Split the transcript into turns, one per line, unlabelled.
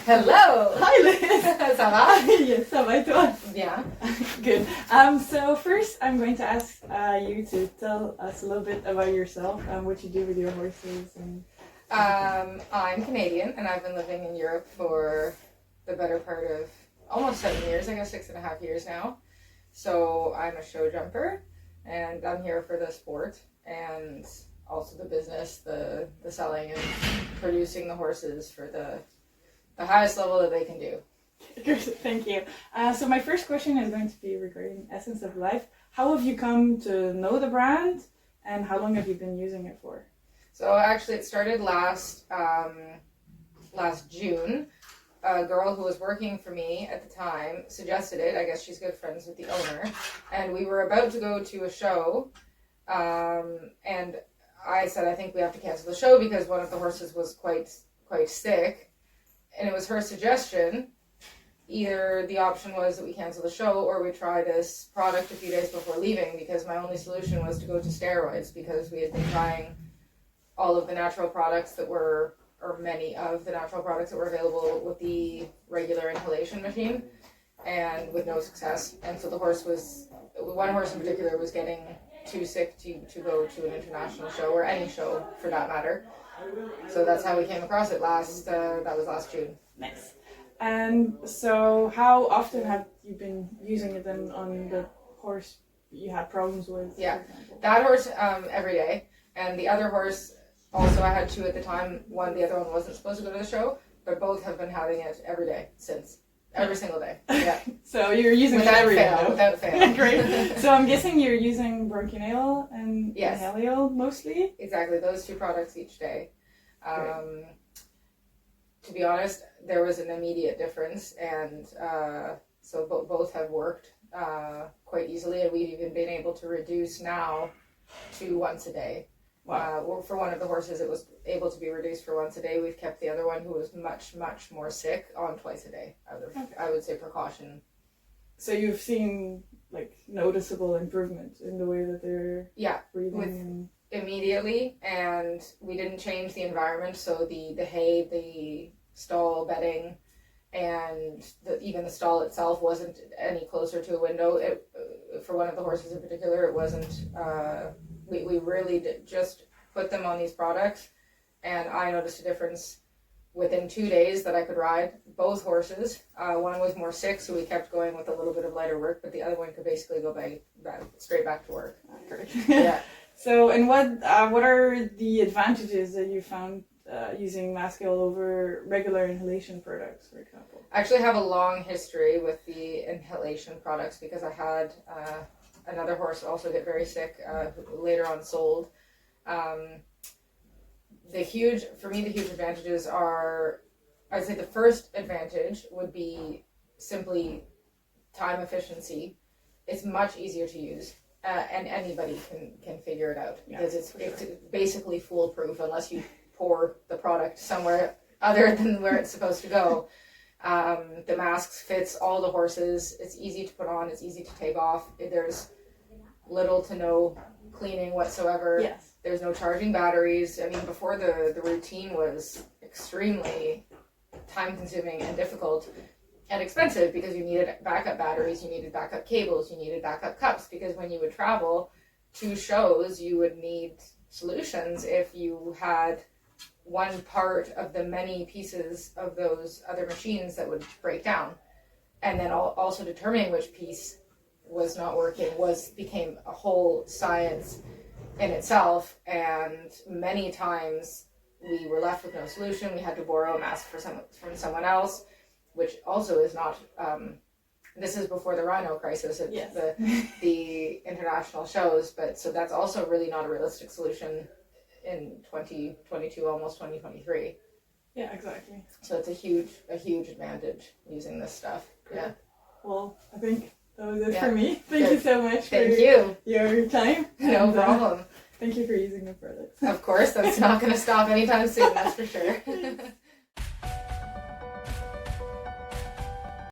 Hello!
Hi Liz!
Ça va?
Yes, ça va et toi?
Bien.
Good. So first I'm going to ask you to tell us a little bit about yourself and what you do with your horses. And
I'm Canadian and I've been living in Europe for the better part of almost 7 years, I guess 6.5 years now. So I'm a show jumper and I'm here for the sport and also the business, the selling and producing the horses for the highest level that they can do.
Thank you. So my first question is going to be regarding Essence of Life. How have you come to know the brand and how long have you been using it for?
So actually it started last June. A girl who was working for me at the time suggested it. I guess she's good friends with the owner. And we were about to go to a show. And I said, I think we have to cancel the show because one of the horses was quite sick. And it was her suggestion. Either the option was that we cancel the show or we try this product a few days before leaving, because my only solution was to go to steroids, because we had been trying all of the natural products that were, or many of the natural products that were available with the regular inhalation machine, and with no success. And so one horse in particular was getting too sick to go to an international show, or any show for that matter. So that's how we came across it that was last June.
Nice. And so how often have you been using it then on the horse you had problems with?
Yeah, that horse every day. And the other horse, also I had two at the time. The other one wasn't supposed to go to the show, but both have been having it every day since. Every single day. Yeah.
So you're using
without
it every
fail,
day?
Without fail.
Great. So I'm guessing you're using bronchial and
yes.
inhalial mostly?
Exactly, those two products each day. To be honest, there was an immediate difference, and so both have worked quite easily, and we've even been able to reduce now to once a day. Wow. For one of the horses, it was able to be reduced for once a day. We've kept the other one, who was much more sick, on twice a day. I would say precaution.
So you've seen like noticeable improvement in the way that they're breathing?
Immediately, and we didn't change the environment, so the hay, the stall bedding, and even the stall itself wasn't any closer to a window. For one of the horses in particular, it wasn't. We really just put them on these products, and I noticed a difference within 2 days that I could ride both horses. One was more sick, so we kept going with a little bit of lighter work, but the other one could basically go straight back to work.
Great.
Yeah.
So, and what are the advantages that you found using Mascale over regular inhalation products, for example?
I actually have a long history with the inhalation products because I had another horse also get very sick, who later on sold. The huge advantages are, I'd say the first advantage would be simply time efficiency. It's much easier to use. And anybody can figure it out, because it's basically foolproof unless you pour the product somewhere other than where it's supposed to go. The masks fits all the horses. It's easy to put on. It's easy to take off. There's little to no cleaning whatsoever.
Yes.
There's no charging batteries. I mean, before the routine was extremely time-consuming and difficult. And expensive, because you needed backup batteries, you needed backup cables, you needed backup cups, because when you would travel to shows, you would need solutions if you had one part of the many pieces of those other machines that would break down. And then also determining which piece was not working became a whole science in itself, and many times we were left with no solution. We had to borrow a mask from someone else, which also is not, this is before the rhino crisis at
yes.
the international shows, but so that's also really not a realistic solution in 2022, almost 2023.
Yeah, exactly.
So it's a huge advantage using this stuff.
Great.
Yeah.
Well, I think that was it for me. Thank you so much
for
your time.
No problem.
Thank you for using the products.
Of course, that's not going to stop anytime soon, that's for sure.